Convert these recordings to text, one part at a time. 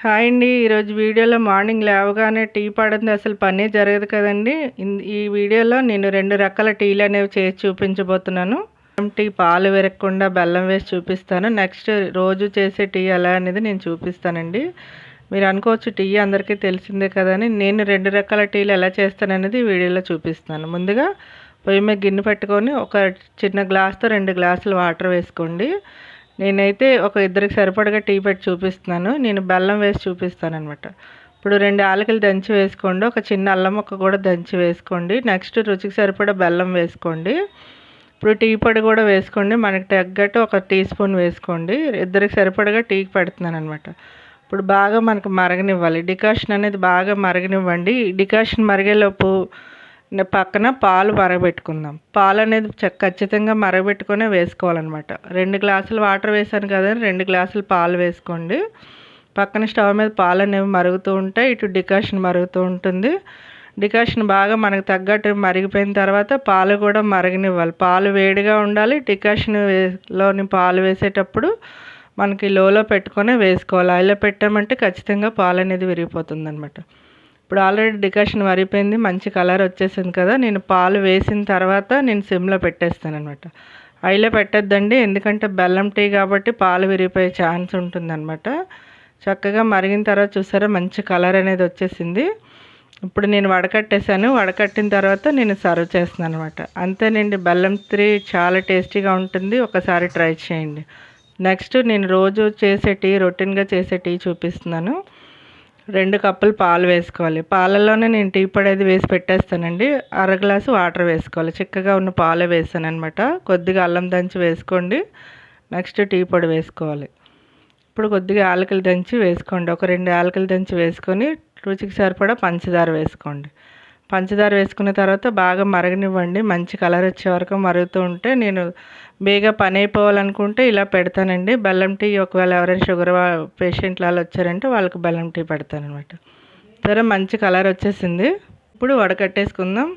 Hi అండి. ఈరోజు వీడియోలో మార్నింగ్ లేవగానే టీ పడంది అసలు పనే జరగదు కదండీ. ఈ వీడియోలో నేను 2 రకాల టీలనేవి చేసి చూపించబోతున్నాను. టీ పాలు విరగకుండా బెల్లం వేసి చూపిస్తాను. నెక్స్ట్ రోజు చేసే టీ ఎలా అనేది నేను చూపిస్తానండి. మీరు అనుకోవచ్చు టీ అందరికీ తెలిసిందే కదా అని. నేను 2 రకాల టీలు ఎలా చేస్తాననేది ఈ వీడియోలో చూపిస్తాను. ముందుగా పొయ్యి మీద గిన్నె పెట్టుకొని ఒక చిన్న గ్లాస్తో 2 గ్లాసులు వాటర్ వేసుకోండి. నేనైతే ఒక ఇద్దరికి సరిపడగా టీ పెట్టి చూపిస్తున్నాను. నేను బెల్లం వేసి చూపిస్తాననమాట. ఇప్పుడు 2 యాలకులు దంచి వేసుకోండి. ఒక చిన్న అల్లం ముక్క కూడా దంచి వేసుకోండి. నెక్స్ట్ రుచికి సరిపడా బెల్లం వేసుకోండి. ఇప్పుడు టీ పొడి కూడా వేసుకోండి. మనకి తగ్గట్టు ఒక టీ స్పూన్ వేసుకోండి. ఇద్దరికి సరిపడగా టీకి పెడుతున్నాను అనమాట. ఇప్పుడు బాగా మనకు మరగనివ్వాలి. డికాషన్ అనేది బాగా మరగనివ్వండి. డికాషన్ మరిగేలోపు పక్కన పాలు మరగబెట్టుకుందాం. పాలు అనేది ఖచ్చితంగా మరగబెట్టుకునే వేసుకోవాలన్నమాట. 2 గ్లాసులు వాటర్ వేసాను కదా, 2 గ్లాసులు పాలు వేసుకోండి. పక్కన స్టవ్ మీద పాలు అనేవి మరుగుతూ ఉంటాయి, ఇటు డికాషన్ మరుగుతూ ఉంటుంది. డికాషన్ బాగా మనకు తగ్గట్టు మరిగిపోయిన తర్వాత పాలు కూడా మరగనివ్వాలి. పాలు వేడిగా ఉండాలి. డికాషన్ లోని పాలు వేసేటప్పుడు మనకి లోలో పెట్టుకొని వేసుకోవాలి. హైలో పెట్టామంటే ఖచ్చితంగా పాలు అనేది విరిగిపోతుంది అనమాట. ఇప్పుడు ఆల్రెడీ డికాషన్ మరిగిపోయింది, మంచి కలర్ వచ్చేసింది కదా. నేను పాలు వేసిన తర్వాత నేను సిమ్లో పెట్టేస్తాను అనమాట. హైలో పెట్టద్దండి, ఎందుకంటే బెల్లం టీ కాబట్టి పాలు విరిగిపోయే ఛాన్స్ ఉంటుందన్నమాట. చక్కగా మరిగిన తర్వాత చూసారా మంచి కలర్ అనేది వచ్చేసింది. ఇప్పుడు నేను వడకట్టేసాను. వడకట్టిన తర్వాత నేను సర్వ్ చేస్తున్నాను అనమాట. అంతేనండి, బెల్లం టీ చాలా టేస్టీగా ఉంటుంది. ఒకసారి ట్రై చేయండి. నెక్స్ట్ నేను రోజు చేసే టీ, రొటీన్గా చేసే టీ చూపిస్తున్నాను. 2 కప్పులు పాలు వేసుకోవాలి. పాలల్లోనే నేను టీ పొడి అది వేసి పెట్టేస్తానండి. అర గ్లాసు వాటర్ వేసుకోవాలి. చిక్కగా ఉన్న పాలే వేసాను అనమాట. కొద్దిగా అల్లం దంచి వేసుకోండి. నెక్స్ట్ టీ పొడి వేసుకోవాలి. ఇప్పుడు కొద్దిగా యాలకులు దంచి వేసుకోండి. ఒక 2 యాలకులు దంచి వేసుకొని రుచికి సరిపడా పంచదార వేసుకోండి. పంచదార వేసుకున్న తర్వాత బాగా మరగనివ్వండి. మంచి కలర్ వచ్చే వరకు మరుగుతూ ఉంటే, నేను బేగా పని అయిపోవాలనుకుంటే ఇలా పెడతానండి. బెల్లం టీ ఒకవేళ ఎవరైనా షుగర్ పేషెంట్లు అలా వచ్చారంటే వాళ్ళకి బెల్లం టీ పెడతానమాట. సరే, మంచి కలర్ వచ్చేసింది. ఇప్పుడు వడకట్టేసుకుందాం.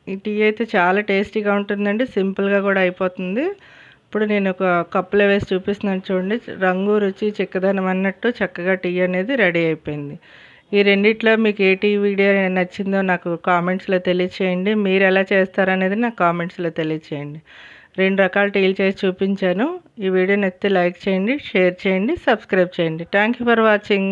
ఈ టీ అయితే చాలా టేస్టీగా ఉంటుందండి. సింపుల్గా కూడా అయిపోతుంది. ఇప్పుడు నేను ఒక కప్పులో వేసి చూపిస్తున్నాను చూడండి. రంగు, రుచి, చిక్కదనం అన్నట్టు చక్కగా టీ అనేది రెడీ అయిపోయింది. ఈ రెండిట్లో మీకు ఏ టీ వీడియో నచ్చిందో నాకు కామెంట్స్లో తెలియచేయండి. మీరు ఎలా చేస్తారనేది నాకు కామెంట్స్లో తెలియచేయండి. 2 రకాల టీలు చేసి చూపించాను. ఈ వీడియో నచ్చితే లైక్ చేయండి, షేర్ చేయండి, సబ్స్క్రైబ్ చేయండి. Thank you for watching.